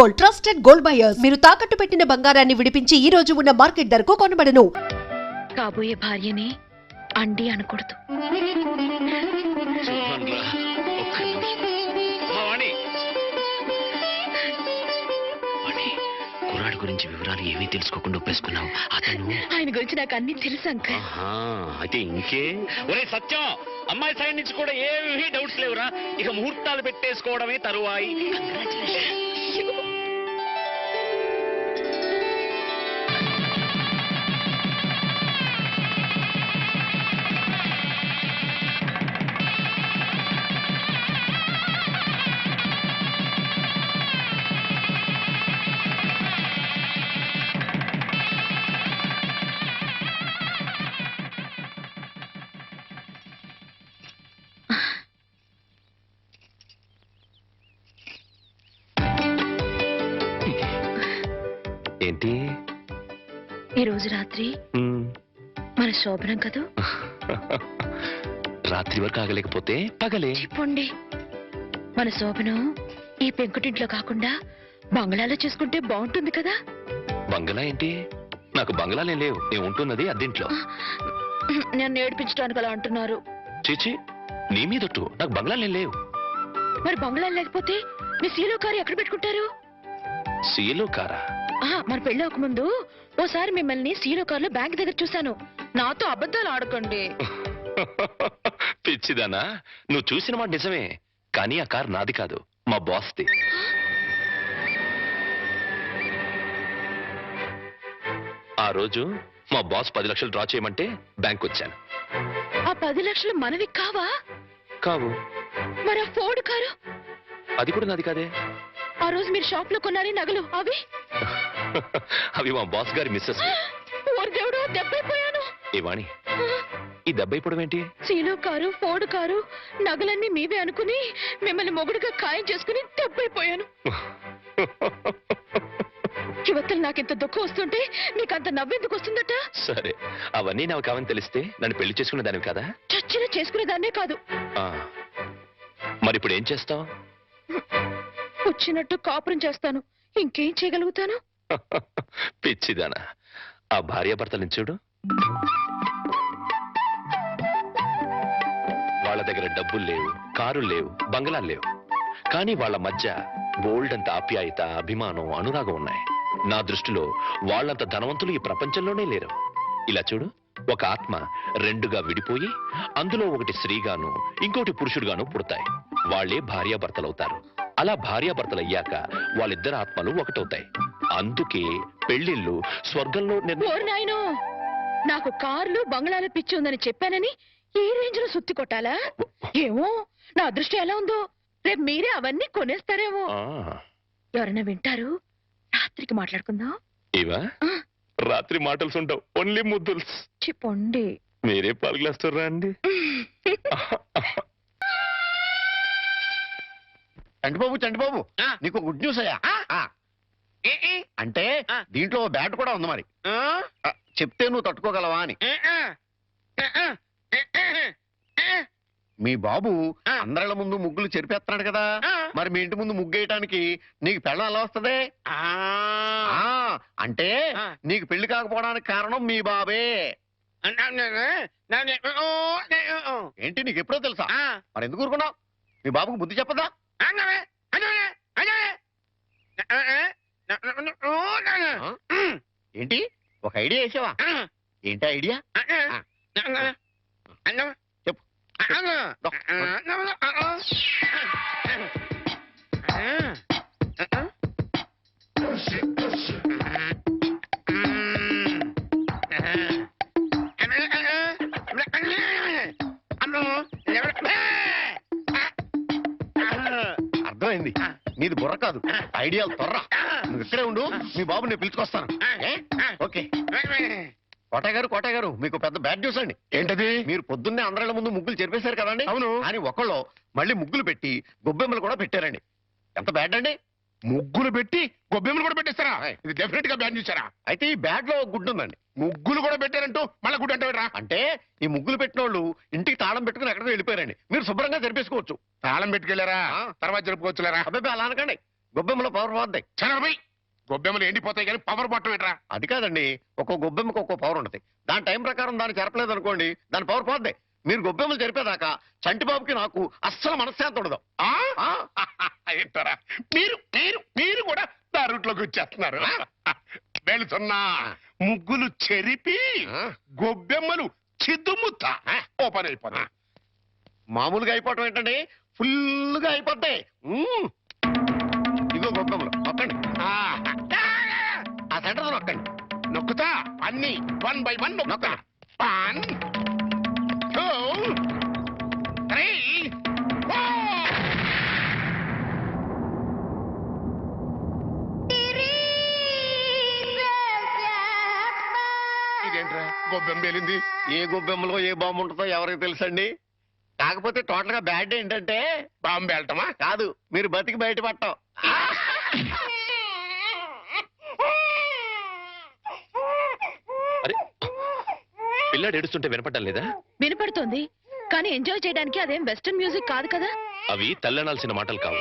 Gold, trusted gold buyers. మీరు తాకట్టు పెట్టిన బంగారాన్ని విడిపించి ఈ రోజు ఉన్న మార్కెట్ ధరకు కొనబడను. కాబోయే భార్యని అండి అనకూడదు. కుర్రాడి గురించి వివరాలు ఏమీ తెలుసుకోకుండా ఒప్పేసుకున్నావు. అతను ఆయన గురించి నాకు అన్ని తెలుసు అంకల్. అయితే ఇంకే. ఒరే సత్యం, అమ్మాయి సైడ్ నుంచి కూడా ఏమీ డౌట్స్ లేవురా. ఇక ముహూర్తాలు పెట్టేసుకోవడమే తరువాయి. ఏంటి ఈ రోజు రాత్రి మన శోభనం కదూ. రాత్రి వరకు ఆగలేకపోతే పగలే చెప్పండి. మన శోభనం ఈ పెంకుటింట్లో కాకుండా బంగ్లాలో చేసుకుంటే బాగుంటుంది కదా. బంగ్లా ఏంటి? నాకు బంగ్లాలే లేవు. నేను ఉంటున్నది అద్దెంట్లో. నన్ను ఏడిపించడానికి అలా అంటున్నారు. చీచి, నీ మీదొట్టు. నాకు బంగ్లాలే లేవు. మరి బంగ్లా లేకపోతే మీ సీలో కారు ఎక్కడ పెట్టుకుంటారు? సీలో కారా? మన పెళ్ళి ముందు ఓసారి మిమ్మల్ని సీలో కారులో బ్యాంక్ దగ్గర చూశాను. నాతో అబద్ధాలు ఆడకండి. పిచ్చిదానా, నువ్వు చూసిన మాట నిజమే. కానీ ఆ కారు నాది కాదు, మా బాస్ది. ఆ రోజు మా బాస్ 10 లక్షలు డ్రా చేయమంటే బ్యాంక్ వచ్చాను. ఆ 10 లక్షలు మనవి కావా? కావు. మరి ఆ ఫోర్డ్ కారు? అది కూడా నాది కాదే. ఆ రోజు మీరు షాప్ లో కొన్నారే నగలు అవి? అవి మా బాస్ గారి మిస్సెస్. దేవుడు, దెబ్బైపోయాను. ఏవాణి, ఈ దెబ్బైపోవడం ఏంటి? సీలో కారు, ఫోర్డ్ కారు, నగలన్నీ మీవే అనుకుని మిమ్మల్ని మొగుడుగా ఖాయం చేసుకుని దెబ్బైపోయాను. యువతలు నాకింత దుఃఖం వస్తుంటే నీకంత నవ్వెందుకు వస్తుందట? సరే, అవన్నీ నాకు కావని తెలిస్తే నన్ను పెళ్లి చేసుకునే దానివి కదా. చచ్చిన చేసుకునేదాన్నే కాదు. మరి ఇప్పుడు ఏం చేస్తావు? వచ్చినట్టు కాపురం చేస్తాను. ఇంకేం చేయగలుగుతాను? పిచ్చిదానా, ఆ భార్యాభర్తలను చూడు. వాళ్ళ దగ్గర డబ్బులు లేవు, కారులు లేవు, బంగ్లాలు లేవు. కానీ వాళ్ళ మధ్య బోల్డ్ అంత ఆప్యాయత, అభిమానం, అనురాగం ఉన్నాయి. నా దృష్టిలో వాళ్ళంత ధనవంతులు ఈ ప్రపంచంలోనే లేరు. ఇలా చూడు, ఒక ఆత్మ రెండుగా విడిపోయి అందులో ఒకటి స్త్రీగాను ఇంకోటి పురుషుడుగాను పుడతాయి. వాళ్లే భార్యాభర్తలవుతారు. అలా భార్యాభర్తలు అయ్యాక వాళ్ళిద్దరు ఆత్మలు ఒకటవుతాయి. అందుకే పెళ్లిళ్ళు స్వర్గంలో నాయనో, నాకు కార్లు బంగ్లాలు పిచ్చి ఉందని చెప్పానని ఈ రేంజ్ లో సుత్తి కొట్టాలా? ఏమో, నా అదృష్టం ఎలా ఉందో. రేపు మీరే అవన్నీ కొనేస్తారేమో. ఎవరైనా వింటారు. రాత్రికి మాట్లాడుకుందాం. ఇవా రాత్రి మాటలు ఉంటావు, ఓన్లీ ముద్దుల్స్. చెప్పండి. మీరే పాలు గ్లాస్ రండి. చంటిబాబు, చంటిబాబు, నీకు గుడ్ న్యూస్ అయ్యా. అంటే దీంట్లో బ్యాట్ కూడా ఉంది. మరి చెప్తే నువ్వు తట్టుకోగలవా అని. మీ బాబు అందరిళ్ళ ముందు ముగ్గులు చెరిపేస్తున్నాడు కదా. మరి మీ ఇంటి ముందు ముగ్గేయటానికి నీకు పెళ్ళం ఎలా వస్తుంది? అంటే నీకు పెళ్లి కాకపోవడానికి కారణం మీ బాబే. ఏంటి, నీకు ఎప్పుడో తెలుసా? మరి ఎందుకు ఊరుకున్నావు? మీ బాబుకు బుద్ధి చెప్పదా? ఏంటి, ఒక ఐడియా వేసావా? ఏంటి ఐడియా? చెప్పు. అర్థమైంది, నీది బుర్ర కాదు, ఐడియాలు తొర్రా. నువ్వు ఇక్కడే ఉండు, మీ బాబు నేను పిలుచుకొస్తాను. ఓకే. కోటయ్య గారు, మీకు పెద్ద బ్యాడ్ న్యూస్ అండి. ఏంటది? మీరు పొద్దున్నే అందరిళ్ళ ముందు ముగ్గులు చెరిపేశారు కదండి. అవును. అని ఒకళ్ళు మళ్ళీ ముగ్గులు పెట్టి గొబ్బెమ్మలు కూడా పెట్టారండి. ఎంత బ్యాడ్ అండి? ముగ్గులు పెట్టి గొబ్బెమ్మలు కూడా పెట్టేస్తారా? ఇది డెఫినెట్ గా బ్యాన్ చేశారా? అయితే ఈ బ్యాడ్ లో గుడ్డు ఉందండి. ముగ్గులు కూడా పెట్టారంటూ మళ్ళీ గుడ్డు అంటే అంటే ఈ ముగ్గులు పెట్టిన వాళ్ళు ఇంటికి తాళం పెట్టుకుని ఎక్కడికి వెళ్ళిపోయారండి. మీరు శుభ్రంగా జరిపేసుకోవచ్చు. తాళం పెట్టుకెళ్లారా? తర్వాత జరుపుకోవచ్చులేరా? అబ్బాయి అలా అనకండి. గొబ్బెమ్మలో పవర్ పోద్ది. చనరబై గొబ్బెమ్మలు ఎండిపోతాయి కానీ పవర్ పట్టం ఏంట్రా? అది కాదండి, ఒక్కో గొబ్బెమ్మకి ఒక్కో పవర్ ఉంటుంది. దాని టైం ప్రకారం దాన్ని చెరపలేదు అనుకోండి, దాని పవర్ పోద్ది. మీరు గొబ్బెమ్మలు జరిపేదాకా చంటిబాబుకి నాకు అస్సలు మనశ్శాంతి ఉండదు. ఆ? ఆ? ఏంటారా మీరు మీరు మీరు కూడా నా రూట్లోకి వచ్చేస్తున్నారు. వెళుతున్నా ముగ్గులు చెరిపి ఆ? గొబ్బెమ్మలు చిద్దుముత్త ఓ పని అయిపోతా. మామూలుగా అయిపోవటం ఏంటండి, ఫుల్గా అయిపోద్ది. ఇదిగో గొబ్బెమ్మలు నొక్కండి, ఆ సెంటర్ నొక్కండి. నొక్కుతా అన్ని 1 by 1 నొక్కుతా. 1 2 3 4. ఇదేంట్రా గొబ్బెమ్మ పేలింది? ఏ గొబ్బెమ్మలో ఏ బాంబు ఉంటుందో ఎవరికి తెలుసండి. కాకపోతే టోటల్ గా బ్యాడ్ ఏంటంటే బాంబు వెళ్ళటమా? కాదు, మీరు బతికి బయటపడటం. అరే పిల్లాడు ఏడుస్తుంటే వినపడ్డం లేదా? వినపడుతోంది కానీ ఎంజాయ్ చేయడానికి అదేం వెస్టర్న్ మ్యూజిక్ కాదు కదా. అవి తల్లనాల్సిన మాటలు కావు.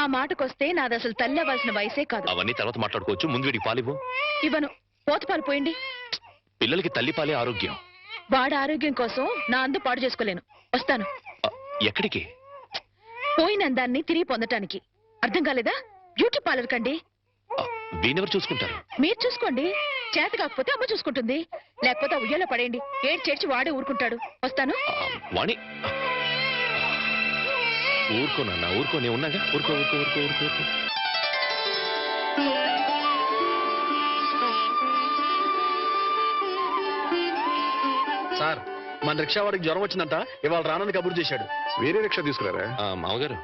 ఆ మాటకొస్తే నాది అసలు తల్లి అవ్వాల్సిన వయసే కాదు. అవన్నీ తర్వాత మాట్లాడుకోవచ్చు. ముందు వీడికి పాలివ్వు. ఇవ్వను, పోతపాలు పోయండి. పిల్లలకి తల్లి పాలే ఆరోగ్యం. వాడి ఆరోగ్యం కోసం నా అందు పాడు చేసుకోలేను. వస్తాను. ఆ, ఎక్కడికి? పోయిన అందాన్ని తిరిగి పొందటానికి. అర్థం కాలేదా? బ్యూటీ పార్లర్ కండి. ఆ, వీణెవరు చూసుకుంటారు? మీరు చూసుకోండి. చేత కాకపోతే అమ్మ చూసుకుంటుంది. లేకపోతే ఆ ఉయ్యాలో పడేయండి. ఏడు చేర్చి వాడే ఊరుకుంటాడు. వస్తాను. వాణి ఊరుకో నాన్న, ఊరుకో. నేను ఉన్నాగా. ఊరుకో ఊరుకో ఊరుకో ఊరుకో ఊరుకో. సార్, మన రిక్షా వాడికి జ్వరం వచ్చిందంట, ఇవాళ రానని కబురు చేశాడు. వేరే రిక్షా తీసుకురారా? మామగారు,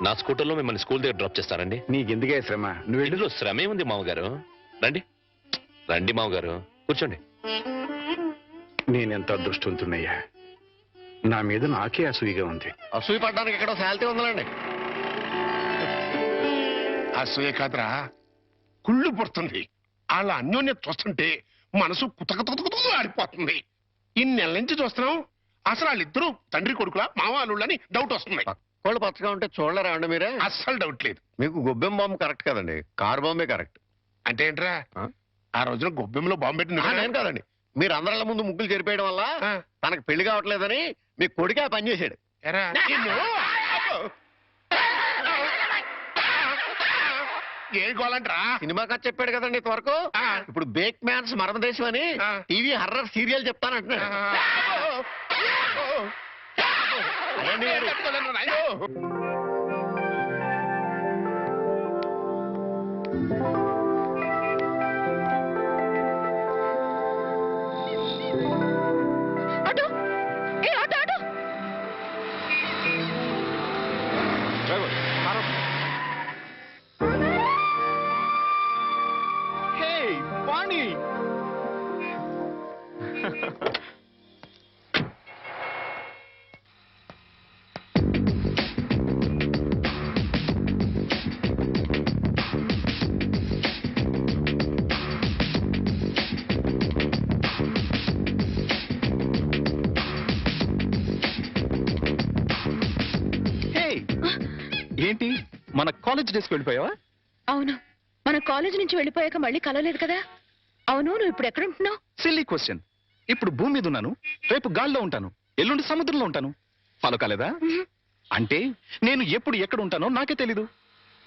నా స్కూటర్లో మిమ్మల్ని స్కూల్ దగ్గర డ్రాప్ చేస్తానండి. నీకెందుకే శ్రమ? నువ్వు వెళ్ళు. ఇందులో శ్రమే ఉంది మామగారు. రండి రండి మామగారు, కూర్చోండి. నేనెంత అదృష్టవంతున్నయ్యా. నా మీద నాకే అసూయగా ఉంది. అసూయ పడ్డానికి ఎక్కడో శాలిటీ ఉందండి. అసూయ కాదురా, కుళ్ళు పుడుతుంది. అలా అన్యోన్యత చూస్తుంటే మనసు కుతకుతకుతూ ఆడిపోతుంది. ఇన్నెల నుంచి చూస్తున్నాం, అసలు వాళ్ళిద్దరూ తండ్రి కొడుకులా మావాళ్ళని డౌట్ వస్తుంది. కోళ్ళు పచ్చగా ఉంటే చూడలేరా అండి మీరే? అస్సలు డౌట్ లేదు. మీకు గొబ్బెమ్మ బాంబు కరెక్ట్ కదండి, కారు బాంబే కరెక్ట్. అంటే ఏంట్రా? ఆ? ఆ రోజున గొబ్బెమ్మలో బాంబు పెట్టింది నేను కాదండి, మీరు అందరిళ్ళ ముందు ముగ్గులు చెరిపేయడం వల్ల తనకు పెళ్లి కావట్లేదని మీ కొడుకే ఆ పని చేశాడు. ఎరా, నిన్ను? ఏం గోలంట్రా? సినిమా కథ చెప్పాడు కదండి ఇంతవరకు. ఆ. ఇప్పుడు బేక్ మ్యాన్స్ మర్మదేశం అని ఆ. టీవీ హర్రర్ సీరియల్ చెప్తానంటున్నాడు. అదేంటి గారు? ఆటో, ఏ ఆటో ఆటో. ఏంటి, మన కాలేజ్ డేస్కి వెళ్ళిపోయావా? అవును, మన కాలేజ్ నుంచి వెళ్ళిపోయాక మళ్ళీ కలవలేదు కదా. అవును, నువ్వు ఇప్పుడు ఎక్కడ ఉంటున్నావు? Silly question. ఇప్పుడు భూమి మీద ఉన్నాను, రేపు గాల్లో ఉంటాను, ఎల్లుండి సముద్రంలో ఉంటాను. ఫాలో కాలేదా? అంటే నేను ఎప్పుడు ఎక్కడ ఉంటానో నాకే తెలీదు.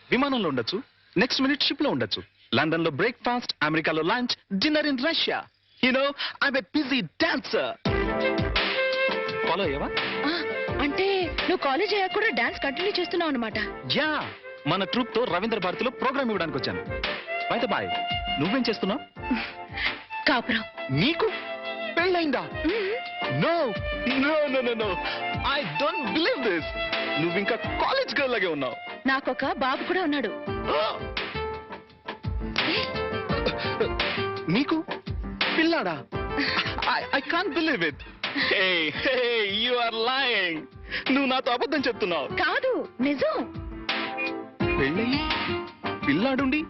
విమానంలో ఉండొచ్చు, నెక్స్ట్ మినిట్ షిప్ లో ఉండొచ్చు, లండన్ లో బ్రేక్ఫాస్ట్, అమెరికాలో lunch, dinner in Russia. You know I'm a busy dancer. Follow అయ్యావా? అంటే నువ్వు కాలేజ్ అయ్యాక కూడా డాన్స్ కంటిన్యూ చేస్తున్నావు అనమాట. యా, మన ట్రూప్ తో రవీంద్ర భారతిలో ప్రోగ్రామ్ ఇవ్వడానికి వచ్చాను. బై ద బాయ్, నువ్వేం చేస్తున్నావు? కాపురం. నీకు పెళ్ళైందా? No no no no no, I don't believe this. నువ్వు ఇంకా కాలేజ్ గర్ల్ లాగే ఉన్నావు. నాకొక బాబు కూడా ఉన్నాడు. నీకు పిల్లాడా? I can't believe it. Hey hey, you are lying. నువ్వు నాతో అబద్ధం చెప్తున్నావు. కాదు, నిజం. పెళ్ళయి పిల్లాడుండి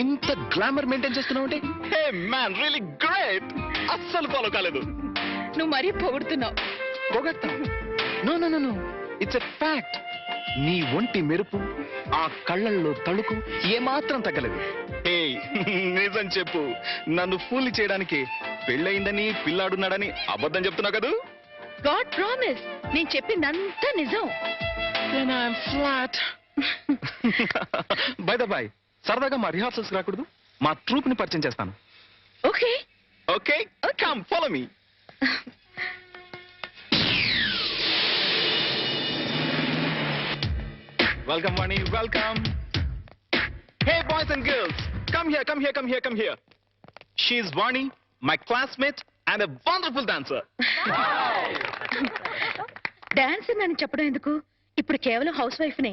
ఇంత గ్లామర్ మెయింటైన్ చేస్తున్నావు అంటే, హే మ్యాన్, రియల్లీ గ్రేట్. అస్సలు ఫాలో కాలేదు. నువ్వు మరీ పొగుడుతున్నావు. పొగట్టా? No no no no, it's a fact. నీ ఒంటి మెరుపు, ఆ కళ్ళల్లో తళుకు ఏమాత్రం తగ్గలేదు. ఏయ్, నిజం చెప్పు, నన్ను ఫూల్ చేయడానికి పెళ్ళయిందని పిల్లాడున్నాడని అబద్ధం చెప్తున్నావు కదూ? గాడ్ ప్రామిస్, నేను చెప్పిందంతా నిజం. బై ద బై, సరదాగా మా రిహార్సల్స్ రాకూడదు? మా ట్రూప్ ని పరిచయం చేస్తాను. Okay okay, come follow me. Welcome, Vani. Welcome. Hey, boys and girls, come here, come here, come here, come here. She is Vani, my classmate and a wonderful dancer. Dance అని చెప్పడం ఎందుకు? ఇప్పుడు కేవలం house wife నే.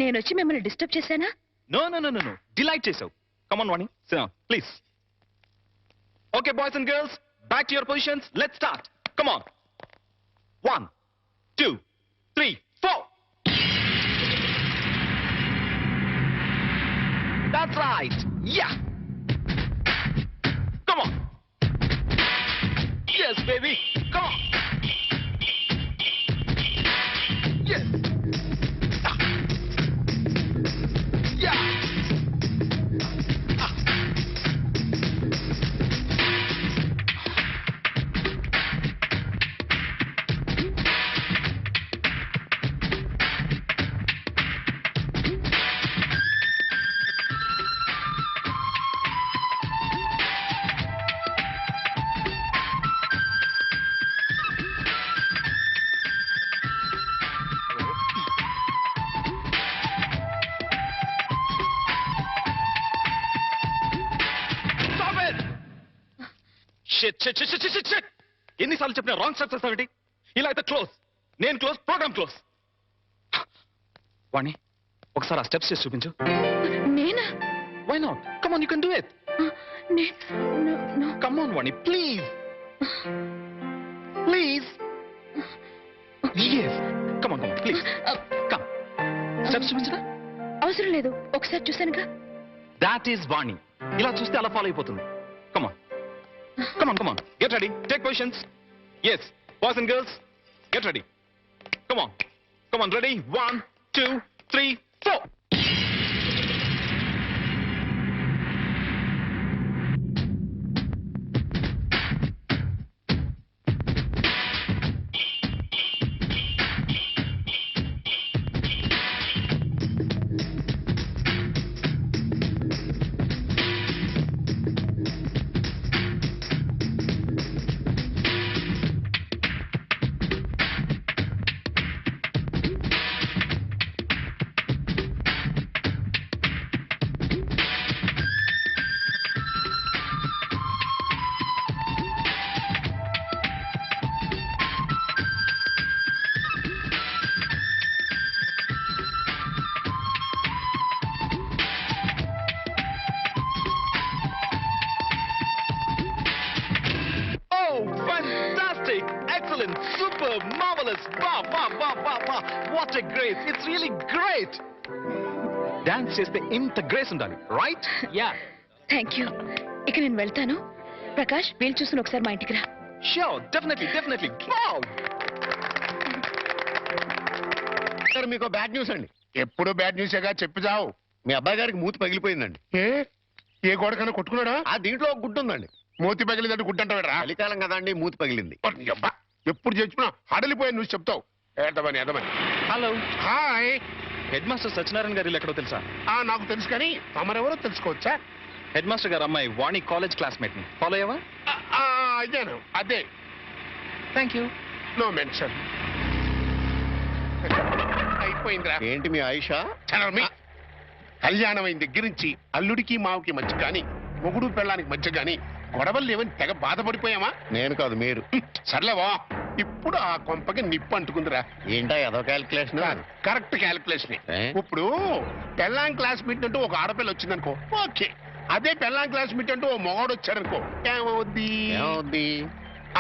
నేను వచ్చి మిమ్మల్ని disturb చేశానా? No, no, no, no, no. Delight చేసావు. Come on, Vani. Sit down, please. Okay, boys and girls, back to your positions. Let's start. Come on. 1, 2, 3, 4. That's right. Yeah. Come on. Yes, baby. Come on. Yes. Ah. Yeah. Ah. Stop it! Shit. ఎన్నిసార్లు చెప్పినా wrong step చేస్తావేంటి? ఇలా అయితే close. నేను close, programme close. వాణి, ఒకసారి ఆ steps చేసి చూపించు. నేనా? Why not? Come on, you can do it. Come on, Vani, please. Please. Yes. Come on, please. Come. Steps చూపించరా? అవసరం లేదు, ఒకసారి చూసానుగా. That is Vani. ఇలా చూస్తే అలా ఫాలో అయిపోతుంది. Come on. Come on, come on. Get ready. Take positions. Yes. Boys and girls, get ready. Come on. Come on, ready? 1, 2, 3, 4. Fantastic! Excellent! Super! Marvelous! Wow! What a grace! It's really great! Dance చేస్తే ఇంత grace ఉండాలి, right? Yeah. Thank you. ఇక నేను వెళ్తాను. ప్రకాష్, వీలు చూసుకుని ఒకసారి మా ఇంటికి రా. Sure, definitely. Wow! సార్, మీకు బ్యాడ్ న్యూస్ అండి. ఎప్పుడు బ్యాడ్ న్యూసేగా చెప్పి చావు. మీ అబ్బాయి గారికి మూతి పగిలిపోయిందండి. ఏ గోడకన్నా కొట్టుకున్నాడా? ఆ దీంట్లో ఒక గుడ్డు ఉందండి. మూతి పగిలిందంటే గుడ్డంటావేరా? చలికాలం కదా అండి, మూతి పగిలింది. ఎప్పుడు చెప్పినా హడలిపోయి నువ్వు చెప్తావు. ఏదమని hello. Hi. Head master Satyanarayana garu ఎక్కడో తెలుసా? నాకు తెలుసు, కానీ తమరెవరో తెలుసుకోవచ్చా? హెడ్ మాస్టర్ గారు అమ్మాయి వాణి కాలేజ్ క్లాస్మేట్ ని ఫాలో అయ్యావా? అదేను, అదే. Thank you. No mention. అయిపోయిందిరా. ఏంటి మీ ఆయిషా? చలమి. కళ్యాణం అయిన దగ్గర నుంచి అల్లుడికి మావుకి మధ్య గాని, మొగుడు పెళ్ళానికి మధ్య గాని గొడవలు లేవని తెగ బాధపడిపోయామా? నేను కాదు, మీరు. సర్లేవా, ఇప్పుడు ఆ కొంపకి నిప్పు అంటుకుందిరా. ఏంటా ఏదో క్యాల్కులేషన్? Correct calculation. ఇప్పుడు పెళ్ళాం క్లాస్ మీట్ అంటూ ఒక ఆడపిల్ల వచ్చిందనుకో, ఓకే. అదే పెళ్ళాం క్లాస్ మీట్ అంటూ ఓ మొగాడు వచ్చాడనుకో, ఏమవుద్ది?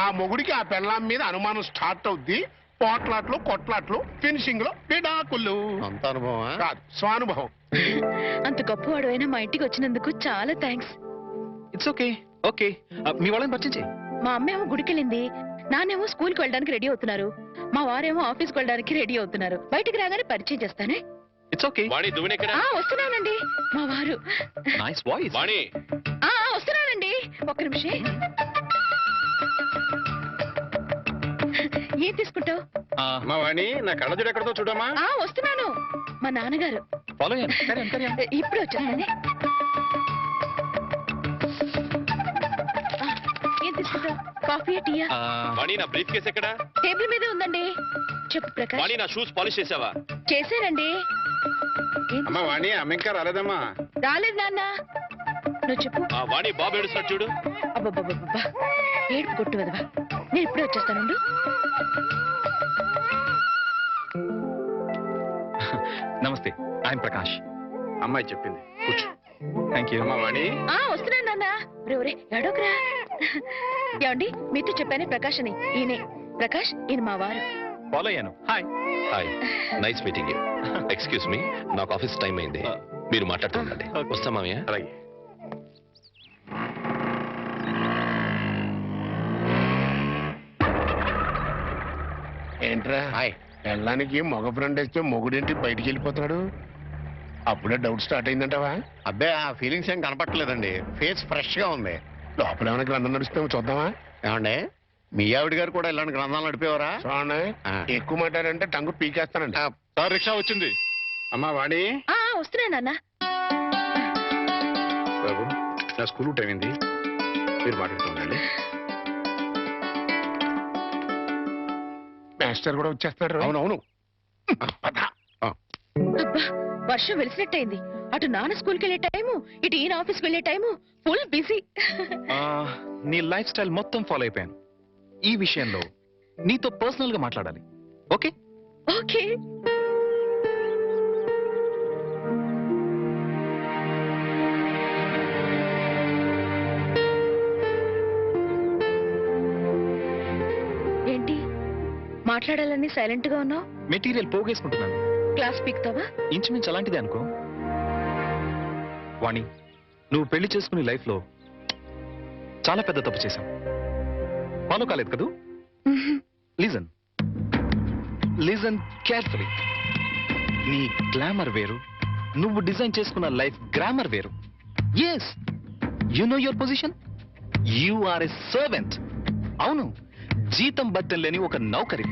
ఆ మొగుడికి ఆ పెళ్ళాం మీద అనుమానం స్టార్ట్ అవుద్ది. పోట్లాట్లు, కొట్లాట్లు, ఫినిషింగ్ లో విడాకులు. అంత అనుభవం కాదు, స్వానుభవం. అంత గొప్పవాడు అయినా మా ఇంటికి వచ్చినందుకు చాలా థ్యాంక్స్. It's okay. ఓకే, మీ వాళ్ళని పరిచయం చేయి. మా అమ్మేమో గుడికెళ్ళింది, నాన్నేమో స్కూల్కి వెళ్ళడానికి రెడీ అవుతున్నారు. మా వారేమో ఆఫీస్కి వెళ్ళడానికి రెడీ అవుతున్నారు. బయటికి రాగానే పరిచయం చేస్తానే. It's okay. వాణి దువ్వెనెక్కడ? వస్తున్నానండి. మా వారు నైస్ వాయిస్. వాణి వస్తున్నానండి. ఒక్క నిమిషం. ఏం తీసుకుంటావు? మా వాణి నా కళ్ళజోడు ఎక్కడతో చూడమ్మా. వస్తున్నాను. మా నాన్నగారు. ఫాలో అయ్యాను. ఇప్పుడు వచ్చేస్తానే. ఏం తీసుకుంటావు? కాఫీ టీయా? వాణి నా బ్రీఫ్ కేస్ ఎక్కడ? టేబుల్ మీదే ఉందండి. చెప్పు ప్రకాష్. వాణి నా షూస్ పాలిష్ చేసావా? చేశానండి. అమ్మా వాణి అమ్మ ఇంకా రాలేదమ్మా. రాలేదు నాన్న. నువ్వు చెప్పు. వాణి బాబు ఏడుస్తున్నాడు చూడు. అబ్బబ్బబ్బబ్బా, ఏడుపు కొట్టు వదవా. నేను ఇప్పుడే వచ్చేస్తానుండు. నమస్తే, ఐఎమ్ ప్రకాష్. అమ్మాయి చెప్పింది కూర్చో. Thank you. అమ్మా వాణి. వస్తున్నాను నాన్న. రే ఎడోకరా. ఏమండి, మీతో చెప్పానే ప్రకాష్ అని. ఈయనే ప్రకాష్. ఈయన మా వారు. ఫాలో అయ్యాను. Hi. Hi, nice meeting you. Excuse me, నాకు ఆఫీస్ టైం అయింది. మీరు మాట్లాడుతుండండి. వస్తా మామయ్య. అలాగే. ఏంట్రా హాయ్. వెళ్ళడానికి మగ ఫ్రెండ్ వేస్తే మొగుడేంటి బయటికి వెళ్ళిపోతున్నాడు? అప్పుడే డౌట్ స్టార్ట్ అయిందంటావా? అబ్బే ఆ ఫీలింగ్స్ ఏం కనపట్లేదండి. ఫేస్ ఫ్రెష్ గా ఉంది. లోపల ఏమైనా గ్రంథం నడుస్తామో చూద్దామా? ఏమండి, మీ ఆవిడ గారు కూడా ఇలాంటి గ్రంథాలు నడిపేవారా? చూడండి, ఎక్కువ మాట్లాడంటే టంగు పీకేస్తానండి. సార్ రిక్షా వచ్చింది. అమ్మా వాణి. వస్తున్నాను నాన్న. బాబు, నా స్కూల్ టైం అయింది, మీరు మాట్లాడుతుండండి. మాస్టర్ కూడా వచ్చేస్తున్నాడు. అవునవును. అబ్బా, వర్షం వెలిసినట్టయింది. అటు నాన్న స్కూల్కి వెళ్ళే టైము, ఇటు ఈయన ఆఫీస్కి వెళ్ళే టైము. Full busy. నీ లైఫ్ స్టైల్ మొత్తం ఫాలో అయిపోయాను. ఈ విషయంలో నీతో పర్సనల్ గా మాట్లాడాలి. ఓకే? ఓకే. ఏంటి మాట్లాడాలని సైలెంట్ గా ఉన్నావు? మెటీరియల్ పోగేసుకుంటున్నాను. క్లాస్ పీక్తావా? ఇంచుమించు అలాంటిదే అనుకో. వాణి, నువ్వు పెళ్లి చేసుకునే లైఫ్ లో చాలా పెద్ద తప్పు చేశావు. ఫాలో కాలేదు కదూ? Listen listen carefully. నీ గ్లామర్ వేరు, నువ్వు డిజైన్ చేసుకున్న లైఫ్ గ్రామర్ వేరు. Yes, you know your position. You are a servant. అవును, జీతం బట్టం లేని ఒక నౌకరి.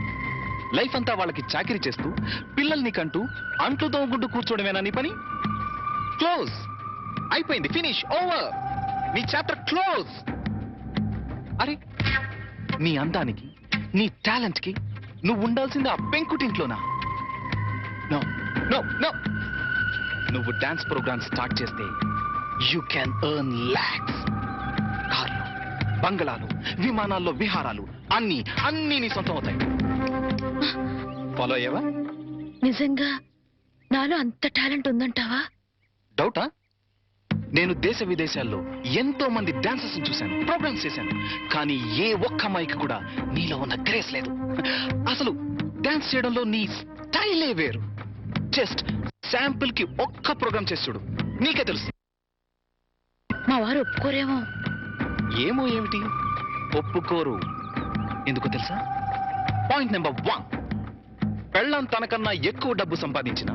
లైఫ్ అంతా వాళ్ళకి చాకిరీ చేస్తూ పిల్లల్ని కంటూ అంట్లు తోముకుంటూ కూర్చోవడమేనా నీ పని? క్లోజ్. అయిపోయింది. ఫినిష్. ఓవర్. నీ చాప్టర్ క్లోజ్. అరే, నీ అందానికి, నీ టాలెంట్ కి నువ్వు ఉండాల్సింది ఆ పెంకుటింట్లోనా? No no no. నువ్వు డాన్స్ ప్రోగ్రామ్ స్టార్ట్ చేస్తే యూ క్యాన్ ఎర్న్ లాక్స్. కార్లు, బంగళాలు, విమానాల్లో విహారాలు అన్ని అన్ని నీ సొంతం అవుతాయి. ఫాలో అయ్యావా? నిజంగా నాలో అంత టాలెంట్ ఉందంటావా? డౌటా? నేను దేశ విదేశాల్లో ఎంతో మంది డాన్సర్స్ చూశాను, ప్రోగ్రామ్స్ చేశాను. కానీ ఏ ఒక్క అమ్మాయికి కూడా నీలో ఉన్న గ్రేస్ లేదు. అసలు డాన్స్ చేయడంలో నీ స్టైలే వేరు. జస్ట్ శాంపుల్ కి ఒక్క ప్రోగ్రామ్ చేసి చూడు, నీకే తెలుసు. మా వారు ఒప్పుకోరేమో. ఏమో ఏమిటి, ఒప్పుకోరు. ఎందుకో తెలుసా? పాయింట్ నెంబర్ 1, పెళ్ళం తనకన్నా ఎక్కువ డబ్బు సంపాదించిన,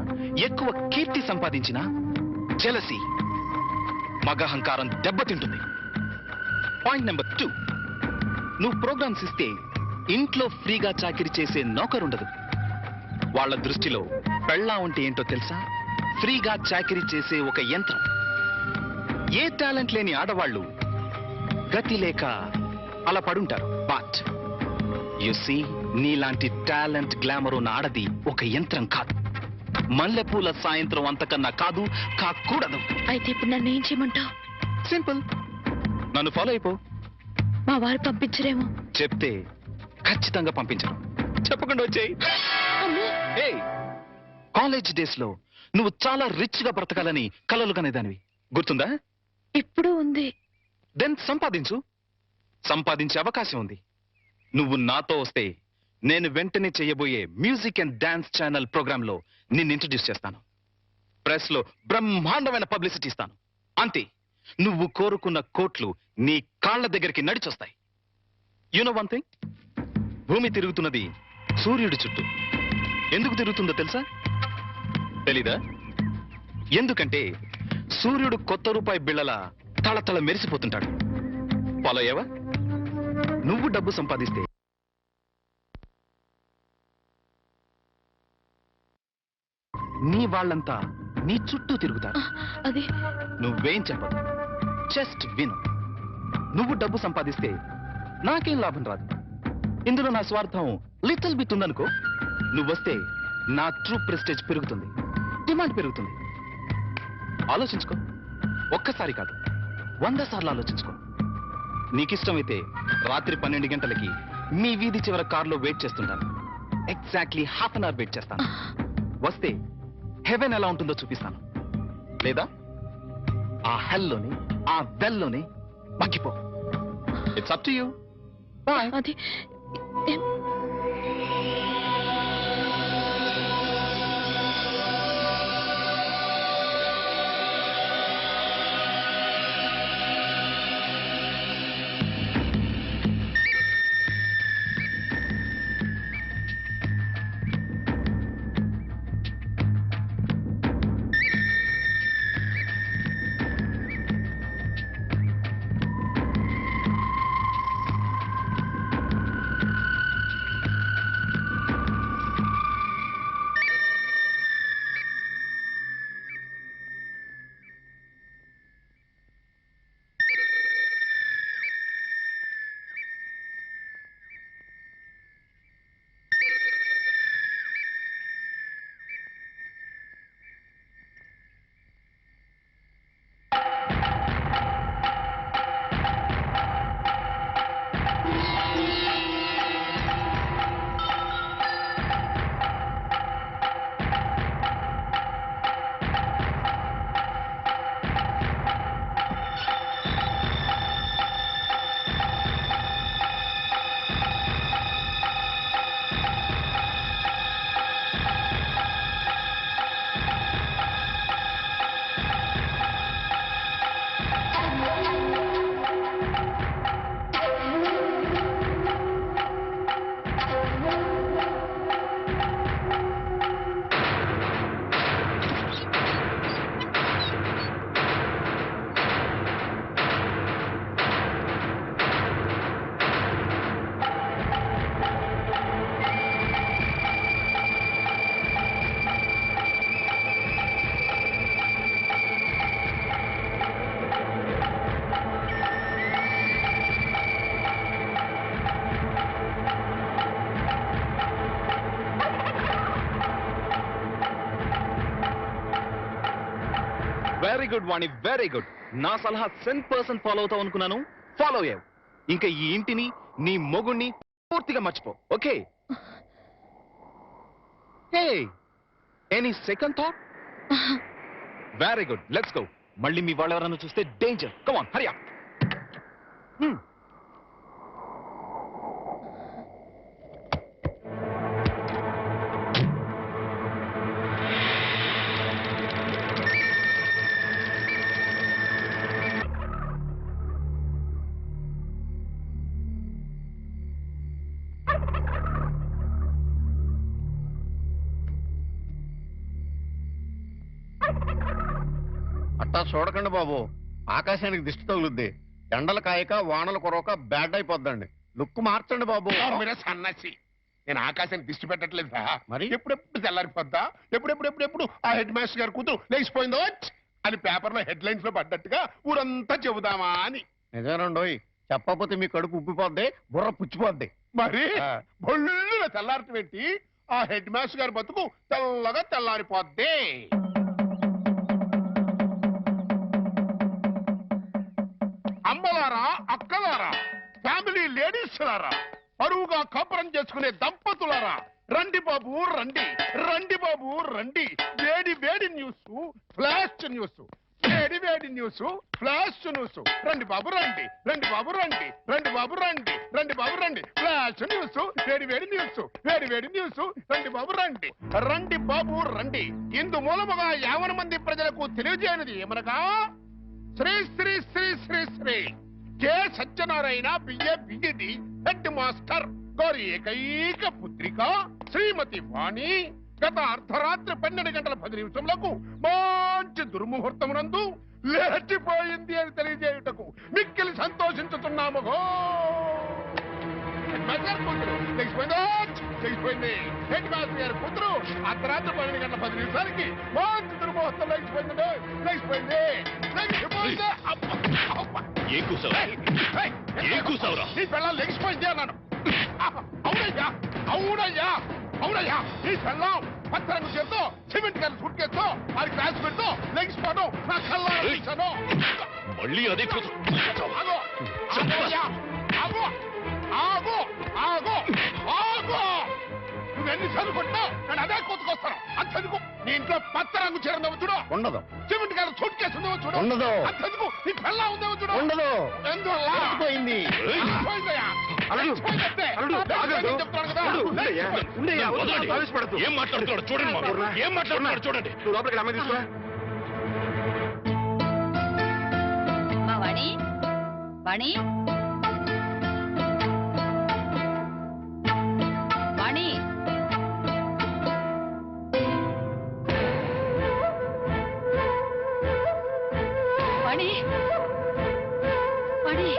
ఎక్కువ కీర్తి సంపాదించిన జెలసీ, మగహంకారం దెబ్బతింటుంది. పాయింట్ నెంబర్ 2, నువ్వు ప్రోగ్రామ్స్ ఇస్తే ఇంట్లో ఫ్రీగా చాకిరీ చేసే నౌకరుండదు. వాళ్ళ దృష్టిలో పెళ్ళాం అంటే ఏంటో తెలుసా? ఫ్రీగా చాకిరీ చేసే ఒక యంత్రం. ఏ టాలెంట్ లేని ఆడవాళ్ళు గతి లేక అలా పడుంటారు. బట్ యు సీ, నీలాంటి టాలెంట్, గ్లామర్ ఉన్న ఆడది ఒక యంత్రం కాదు. మల్లెపూల సాయంత్రం అంతకన్నా కాదు, కాకూడదు. అయితే ఇప్పుడు నన్ను ఏం చేయమంటావు? సింపుల్, నన్ను ఫాలో అయిపో. మా వారు పంపించరేమో. చెప్తే ఖచ్చితంగా పంపించరు. చెప్పకుండా వచ్చేయి. కాలేజ్ డేస్ లో నువ్వు చాలా రిచ్ గా బ్రతకాలని కలలు కనేదానివి, గుర్తుందా? ఇప్పుడు ఉంది. దెన్ సంపాదించు. సంపాదించే అవకాశం ఉంది. నువ్వు నాతో వస్తే నేను వెంటనే చేయబోయే music and dance channel program లో నిన్ను ఇంట్రడ్యూస్ చేస్తాను. ప్రెస్ లో బ్రహ్మాండమైన పబ్లిసిటీ ఇస్తాను. అంతే, నువ్వు కోరుకున్న కోట్లు నీ కాళ్ల దగ్గరికి నడిచొస్తాయి. యు నో వన్ థింగ్, భూమి తిరుగుతున్నది సూర్యుడి చుట్టూ ఎందుకు తిరుగుతుందో తెలుసా? తెలీదా? ఎందుకంటే సూర్యుడు కొత్త రూపాయి బిళ్ళలా తళతళ మెరిసిపోతుంటాడు. ఫాలో అయ్యావా? నువ్వు డబ్బు సంపాదిస్తే నీ వాళ్ళంతా నీ చుట్టూ తిరుగుతారు. అది నువ్వేం చెప్పదు, జస్ట్ విను. నువ్వు డబ్బు సంపాదిస్తే నాకేం లాభం రాదు. ఇందులో నా స్వార్థం లిటిల్ బిట్ ఉందనుకో. నువ్వొస్తే నా ట్రూ ప్రెస్టేజ్ పెరుగుతుంది, డిమాండ్ పెరుగుతుంది. ఆలోచించుకో. ఒక్కసారి కాదు, 100 సార్లు ఆలోచించుకో. నీకిష్టమైతే రాత్రి 12 గంటలకి మీ వీధి చివర కారులో వెయిట్ చేస్తుంటాను. Exactly half an hour wait చేస్తాను. వస్తే హెవెన్ ఎలా ఉంటుందో చూపిస్తాను. లేదా ఆ హెల్లోని ఆ వెల్లోని మగ్గిపో. It's up to you. Bye. అది very good Vani, very good. నా సలహా 100% ఫాలో అవుతావు అనుకున్నాను. ఫాలో అయ్యావు. ఇంకా ఈ ఇంటిని నీ మొగుణ్ణి పూర్తిగా మర్చిపో. Okay? Hey, any second thought? Very good, let's go. మళ్ళీ మీ వాళ్ళు ఎవరైనా చూస్తే danger. Come on, Hari up. అట్టా చూడకండి బాబు, ఆకాశానికి దిష్టి తగులుద్ది. ఎండలు కాయక వానలు కొరవక బ్యాడ్ అయిపోద్దండి. లుక్ మార్చండి బాబు. మీరే సన్నాసి. నేను ఆకాశానికి దిష్టి పెట్టట్లేదా? మరి? ఎప్పుడెప్పుడు తెల్లారిపోద్దా? ఎప్పుడెప్పుడు ఆ హెడ్ మాస్టర్ గారు కూతురు లేచిపోయిందో అని పేపర్లో హెడ్ లైన్స్ లో పడ్డట్టుగా ఊరంతా చెబుదామా అని. నిజానండోయ్, చెప్పకపోతే మీ కడుపు ఉబ్బిపోద్ది, బుర్ర పుచ్చిపోద్ది. మరి బొల్లు తెల్లారటి పెట్టి ఆ హెడ్ మాస్టర్ గారి బతుకు తెల్లగా తెల్లారిపోద్ది. అమ్మలారా, అక్కలారా, ఫ్యామిలీ లేడీస్ లారా, పరువుగా కాపురం చేసుకునే దంపతులారా, రండి బాబు రండి, రండి బాబు రండి. వేడి వేడి న్యూస్, ఫ్లాష్ న్యూస్, వేడి వేడి న్యూస్, ఫ్లాష్ న్యూస్. రండి బాబు రండి, రండి బాబు రండి, రండి బాబు రండి, రండి బాబు రండి. ఫ్లాష్ న్యూస్, వేడి వేడి న్యూస్, వేడి వేడి న్యూస్. రండి బాబు రండి, రండి బాబు రండి. ఇందు మూలముగా 50 మంది ప్రజలకు తెలియజేయనిది ఏమనగా, Shri Shri Shri Shri Shri K Satyanarayana BA BEd head master గారి ఏకైక పుత్రిక శ్రీమతి వాణి గత అర్ధరాత్రి 12 గంటల 10 నిమిషములకు మంచి దుర్ముహూర్తమునందు లేచిపోయింది అని తెలియజేయుటకు మిక్కిలి సంతోషించుతున్నాము. లేచిపోయింది హెడ్ మాస్టర్ గారి కూతురు అర్ధరాత్రి 12 గంటల 10 నిమిషాలకి మంచి దుర్ముహూర్తం లేచిపోయింది. నీ పిల్లలు లేచిపోయింది అన్నాను. అవునయ్యా అవునయ్యా అవునయ్యా ఈ పిల్లం పచ్చరంగు చేత్తో సిమెంట్ గారి సూట్ కేసుతో అది క్లాస్ పెడుతూ లేచిపోవడం నా కళ్ళాను. మళ్ళీ అదే ఆగో ఆగోయ్యా ఆగో ఆగో ఆగో ఆగో నువ్వెన్ని చదువుకుంటా నేను అదే కూతుకొస్తాను. అంతెందుకు నీ ఇంట్లో పచ్చ రంగు చీర ఉందేమో చూడు. ఉండదు. సిమెంట్ గారి సూట్ కేసు ఉందేమో చూడు. ఉండదు. అంతెందుకు నీ పిల్ల ఉందేమో చూడు. ఉండదు. ఎందువల్ల పోయింది. పోయిందయ్యా. అల్లుడు, పోయిందంటే. అల్లుడు, ఆగదు. చెప్తున్నాను కదా. అల్లుడు, ఉండయ్యా, ఉండయ్యా, వదలండి. ఆవేశపడద్దు. ఏం మాట్లాడుతున్నాడు చూడండి మామ. ఏం మాట్లాడుతున్నాడు చూడండి. నువ్వు లోపలికి అమ్మాయి తీసుకురా. మా వాణి వాణి వాణి వాణి వాణి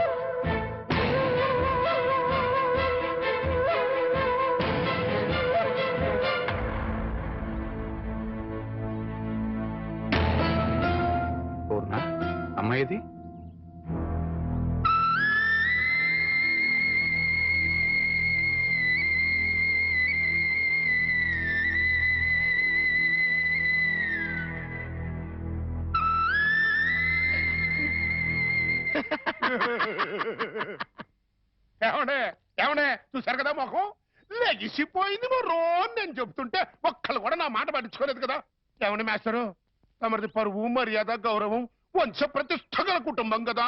పూర్ణ, అమ్మాయిది ఏమండే ఏమండే చూశారు కదా మొఖం లెగిసిపోయింది మరో నేను చెబుతుంటే ఒక్కళ్ళు కూడా నా మాట పట్టించుకోలేదు కదా. ఏమండి మాస్టరు తమరిది పరువు మర్యాద గౌరవం వంశ ప్రతిష్ట గల కుటుంబం కదా.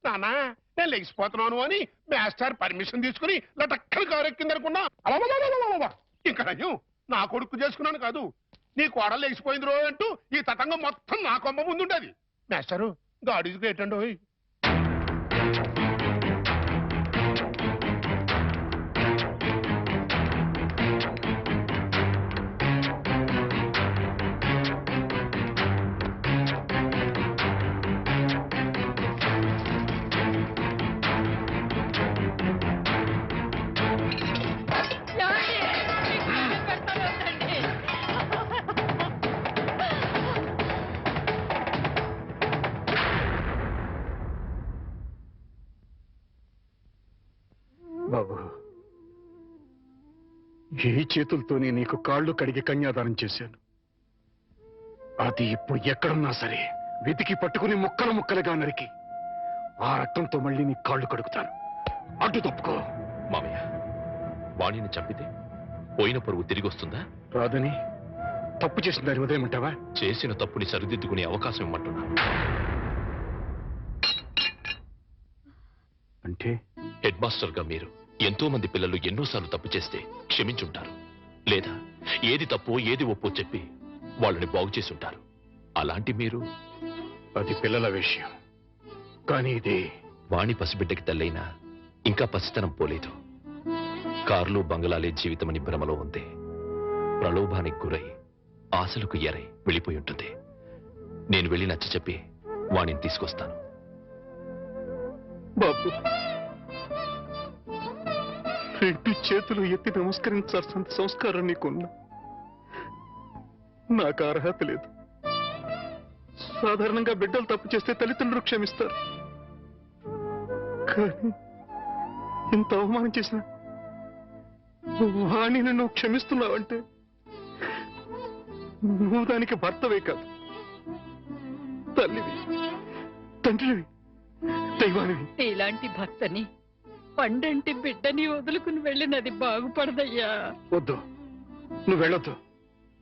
నానా నేను లెగిసిపోతున్నాను అని మాస్టర్ పర్మిషన్ తీసుకుని లటక్కలు కారెక్కిందనుకున్నా. ఇంకా నయ్యం నా కొడుకు చేసుకున్నాను కాదు నీ కోడలు లెగిసిపోయింది రో అంటూ ఈ తతంగం మొత్తం నా కొమ్మ ముందుండేది. మాస్టరు గాడీకి ఏంటండో బాబు, ఏ చేతులతోనే నీకు కాళ్ళు కడిగి కన్యాదానం చేశాను. అది ఇప్పుడు ఎక్కడున్నా సరే వెతికి పట్టుకుని ముక్కలు ముక్కలుగా నరికి ఆ రక్తంతో మళ్ళీ నీ కాళ్ళు కడుగుతాను. అడ్డు తప్పుకో. మామయ్య, వాణిని చంపితే పోయిన పరువు తిరిగి వస్తుందా? రాదని తప్పు చేసిన దాని ఉదయమంటావా? చేసిన తప్పుని సరిదిద్దుకునే అవకాశం ఇమ్మంటున్నా. అంటే హెడ్ మాస్టర్ గా మీరు ఎంతో మంది పిల్లలు ఎన్నోసార్లు తప్పు చేస్తే క్షమించుంటారు, లేదా ఏది తప్పో ఏది ఒప్పో చెప్పి వాళ్ళని బాగు చేసి ఉంటారు. అలాంటి మీరు అది పిల్లల విషయం, కానీ ఇది వాణి పసిబిడ్డకి తల్లైనా ఇంకా పసితనం పోలేదు. కార్లు బంగళాలే జీవితమని భ్రమలో ఉంది. ప్రలోభానికి గురై ఆశలకు ఎరై వెళ్ళిపోయి ఉంటుంది. నేను వెళ్ళి నచ్చ చెప్పి వాణిని తీసుకొస్తాను. బాబు, రెండు చేతులు ఎత్తి నమస్కరించాల్సిన సంస్కారం నీకున్నా నాకు అర్హత లేదు. సాధారణంగా బిడ్డలు తప్పు చేస్తే తల్లిదండ్రులు క్షమిస్తారు, కానీ ఇంత అవమానం చేసిన వాణిని నువ్వు క్షమిస్తున్నావంటే నువ్వు దానికి భర్తవే కాదు, తల్లివి, తండ్రివి, దైవానివి. ఇలాంటి భర్తని పండంటి బిడ్డని వదులుకుని వెళ్ళినది బాగుపడదయ్యా. వద్దు, నువ్వు వెళ్ళొద్దు.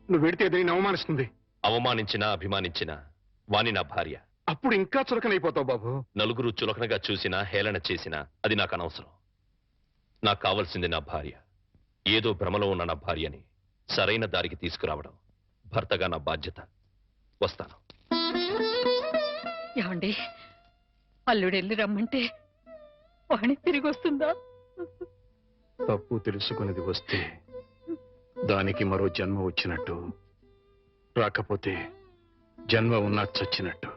నువ్వు వెడితే ఏదైనా అవమానిస్తుంది. అవమానించినా అభిమానించినా వాణి నా భార్య. అప్పుడు ఇంకా చులకనైపోతావు బాబు. నలుగురు చులకనగా చూసినా హేళన చేసినా అది నాకు అనవసరం. నాకు కావాల్సింది నా భార్య. ఏదో భ్రమలో ఉన్న నా భార్యని సరైన దారికి తీసుకురావడం భర్తగా నా బాధ్యత. వస్తాను. ఏమండి, అల్లుడెళ్ళి రమ్మంటే వాణి తిరిగి వస్తుందా? తప్పు తెలుసుకునేది వస్తే దానికి మరో జన్మ వచ్చినట్టు, రాకపోతే జన్మ ఉన్నా చచ్చినట్టు.